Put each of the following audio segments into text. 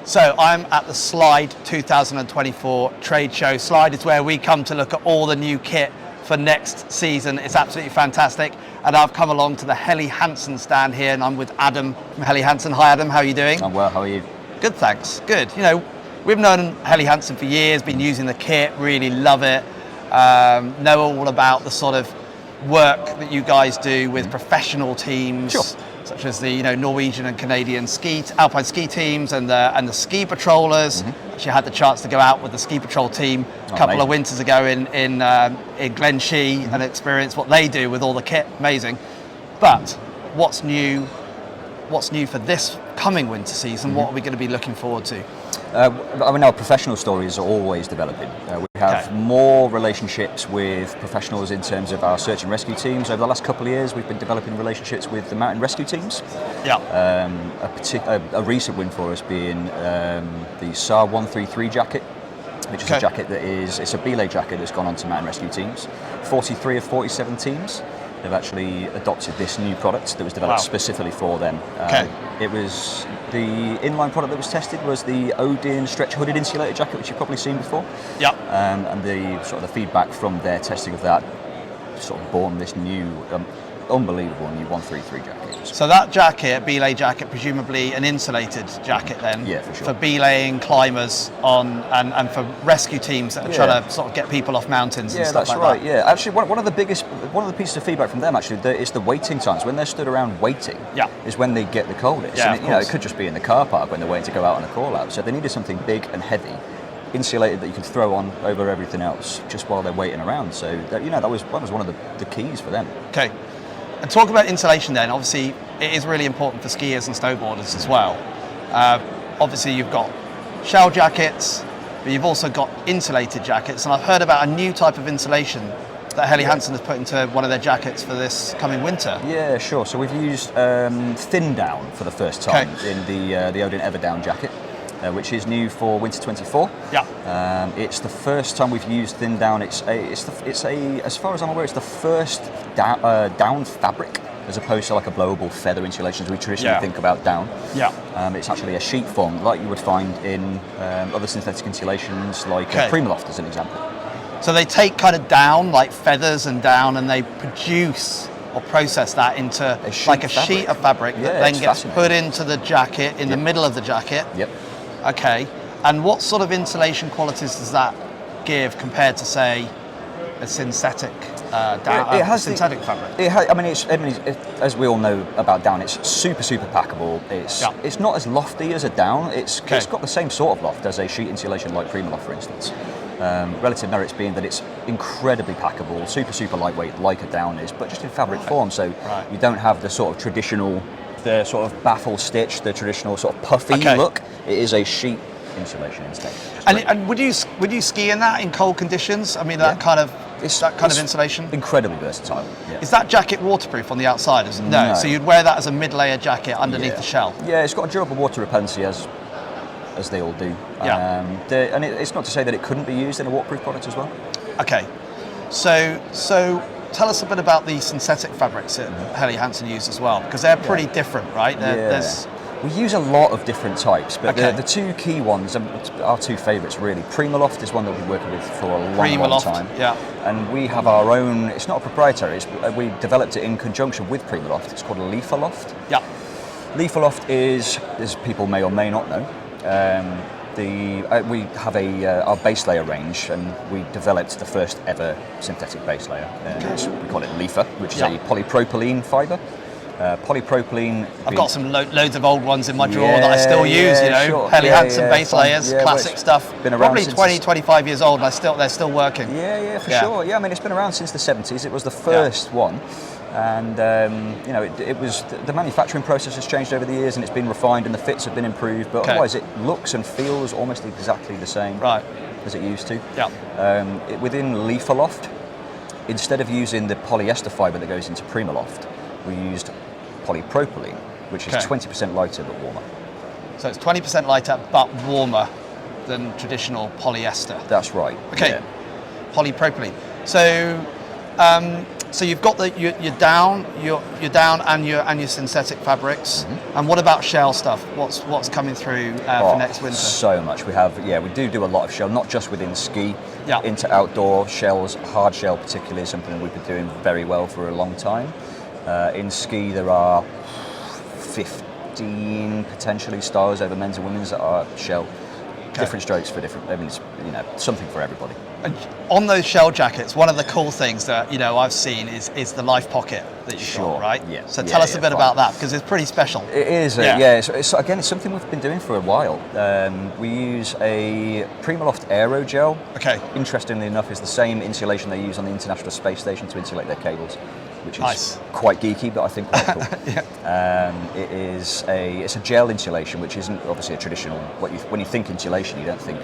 So I'm at the Slide 2024 trade show. Slide is where we come to look at all the new kit for next season. It's absolutely fantastic. And I've come along to the Helly Hansen stand here, and I'm with Adam from Helly Hansen. Hi Adam, how are you doing? I'm well, how are you? Good, thanks. Good. You know, we've known Helly Hansen for years, been using the kit, really love it. Know all about the sort of work that you guys do with professional teams. Sure. Such as the Norwegian and Canadian alpine ski teams and the ski patrollers. Actually had the chance to go out with the ski patrol team a couple of winters ago in Glenshee and experience what they do with all the kit. Amazing. But what's new for this coming winter season? What are we going to be looking forward to? I mean, our professional stories are always developing. We have more relationships with professionals in terms of our search and rescue teams. Over the last couple of years, we've been developing relationships with the mountain rescue teams. Yeah. A recent win for us being the SAR 133 jacket, which is a jacket it's a belay jacket that's gone on to mountain rescue teams. 43 of 47 teams have actually adopted this new product that was developed specifically for them. It was the inline product that was tested was the Odin stretch hooded insulated jacket, which you've probably seen before. Yeah. And the sort of the feedback from their testing of that sort of born this new, unbelievable new 133 jacket. So that jacket, belay jacket, presumably an insulated jacket then? Yeah, for sure. For belaying climbers on and for rescue teams that are trying to sort of get people off mountains and stuff like that. Yeah, that's right. Actually, one of the pieces of feedback from them actually is the waiting times. When they're stood around waiting, is when they get the coldest. Yeah, and it could just be in the car park when they're waiting to go out on a call out. So they needed something big and heavy, insulated that you could throw on over everything else just while they're waiting around. So that was one of the keys for them. Okay. And talk about insulation then, obviously it is really important for skiers and snowboarders as well. Obviously you've got shell jackets, but you've also got insulated jackets, and I've heard about a new type of insulation that Helly Hansen has put into one of their jackets for this coming winter. Yeah, sure. So we've used thin down for the first time in the Odin Everdown jacket. Which is new for winter 24. Yeah. It's the first time we've used thin down. It's as far as I'm aware, it's the first down fabric as opposed to like a blowable feather insulation as we traditionally think about down. Yeah. It's actually a sheet form like you would find in other synthetic insulations like Primaloft as an example. So they take kind of down, like feathers and down, and they produce or process that into a sheet of fabric that then gets put into the jacket, in the middle of the jacket. Yep. Okay, and what sort of insulation qualities does that give compared to, say, a synthetic synthetic fabric? As we all know about down, it's super packable. It's not as lofty as a down. It's got the same sort of loft as a sheet insulation like Primaloft, for instance. Relative merits being that it's incredibly packable, super lightweight like a down is, but just in fabric form. So you don't have the sort of traditional, the sort of baffle stitch, the traditional sort of puffy look. It is a sheet insulation instead. And would you ski in that in cold conditions? I mean, that kind of insulation? Incredibly versatile. Yeah. Is that jacket waterproof on the outside? No. So you'd wear that as a mid-layer jacket underneath the shell? Yeah, it's got a durable water repellency as they all do. And it's not to say that it couldn't be used in a waterproof product as well. Okay. So tell us a bit about the synthetic fabrics that Helly Hansen use as well, because they're pretty different, right? We use a lot of different types, but the two key ones, our two favourites really. Primaloft is one that we've been working with for a long time. Yeah. And we have our own, it's not a proprietary, we developed it in conjunction with Primaloft. It's called Leafaloft. Yeah. Leafaloft is, as people may or may not know, we have our base layer range, and we developed the first ever synthetic base layer. We call it Leafa, which is a polypropylene fibre. Polypropylene. I've got some loads of old ones in my drawer that I still use. Sure. Helly Hansen base layers, classic stuff. Been around probably 20, 25 years old, and they're still working. Yeah, for sure. Yeah, I mean it's been around since the 70s. It was the first one, and it was the manufacturing process has changed over the years, and it's been refined, and the fits have been improved. But otherwise, it looks and feels almost exactly the same as it used to. Yeah. Within Leafaloft, instead of using the polyester fibre that goes into Primaloft, we used polypropylene, which is 20% lighter but warmer. So it's 20% lighter but warmer than traditional polyester. That's right. Okay. Polypropylene. So So you've got your down, your down, and your synthetic fabrics. And what about shell stuff? What's coming through for next winter? So much. We do a lot of shell, not just within ski. Yeah. Into outdoor shells, hard shell particularly is something that we've been doing very well for a long time. In ski, there are 15 potentially styles over men's and women's that are shell. Okay. Different strokes for different. I mean, it's something for everybody. And on those shell jackets, one of the cool things that I've seen is the life pocket that you've got, right? Yeah. So tell us a bit about that, because it's pretty special. It is. It's something we've been doing for a while. We use a Primaloft aerogel. Okay. Interestingly enough, is the same insulation they use on the International Space Station to insulate their cables, which is nice. Quite geeky, but I think quite cool. Yeah. It's a gel insulation, which isn't obviously a traditional. When you think insulation, you don't think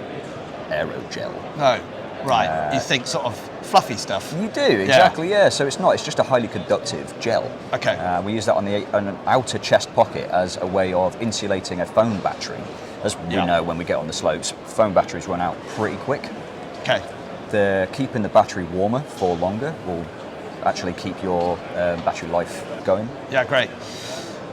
aerogel. No. Right, you think sort of fluffy stuff. You do, exactly, yeah. So it's not, it's just a highly conductive gel. Okay. We use that on an outer chest pocket as a way of insulating a phone battery. As we know, when we get on the slopes, phone batteries run out pretty quick. Okay. Keeping the battery warmer for longer will actually keep your battery life going. Yeah, great.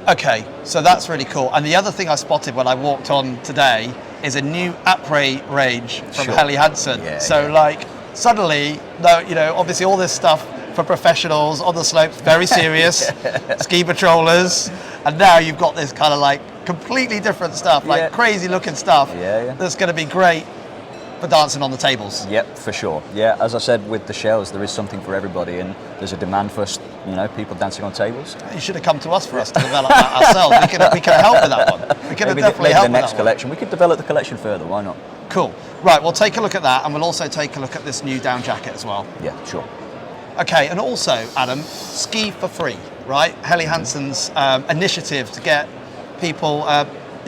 Okay, so that's really cool. And the other thing I spotted when I walked on today is a new après range from Helly Hansen. Suddenly, obviously all this stuff for professionals on the slopes, very serious, ski patrollers, and now you've got this kind of like completely different stuff, like crazy looking stuff that's going to be great for dancing on the tables. Yep, for sure. Yeah, as I said, with the shells, there is something for everybody, and there's a demand for people dancing on tables. You should have come to us for us to develop that ourselves. We can help with that one. We can definitely help with the next collection. We could develop the collection further. Why not? Cool. Right, we'll take a look at that, and we'll also take a look at this new down jacket as well. Yeah, sure. Okay, and also, Adam, ski for free, right? Helly Hansen's initiative to get people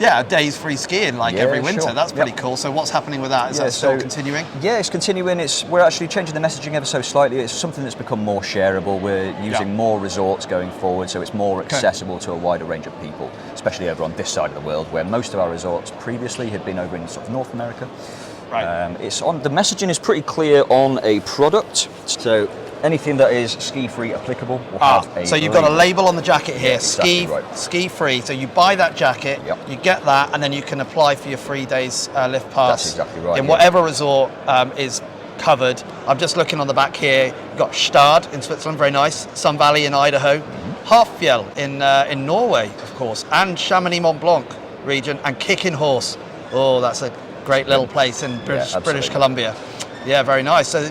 a day's free skiing every winter. Sure. That's pretty cool. So what's happening with that? Is that still continuing? Yeah, it's continuing. We're actually changing the messaging ever so slightly. It's something that's become more shareable. We're using more resorts going forward, so it's more accessible to a wider range of people, especially over on this side of the world, where most of our resorts previously had been over in sort of North America. Right. The messaging is pretty clear on a product. So anything that is ski-free applicable will have a so you've got a label on the jacket here, exactly ski-free. So you buy that jacket, you get that, and then you can apply for your 3 days lift pass. That's exactly right. In whatever resort is covered. I'm just looking on the back here. You've got Stad in Switzerland, very nice. Sun Valley in Idaho. Hafjell in Norway, of course, and Chamonix Mont Blanc region, and Kicking Horse. Oh, that's a great little place in British Columbia. Yeah, very nice. So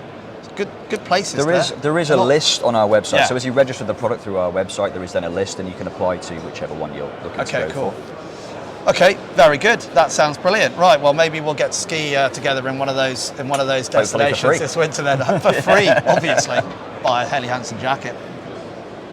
good places. There is a list on our website. So as you register the product through our website, there is then a list, and you can apply to whichever one you're looking to go for. Okay, very good. That sounds brilliant. Right, well maybe we'll get to ski together in one of those destinations this winter then for free, obviously, buy a Helly Hansen jacket.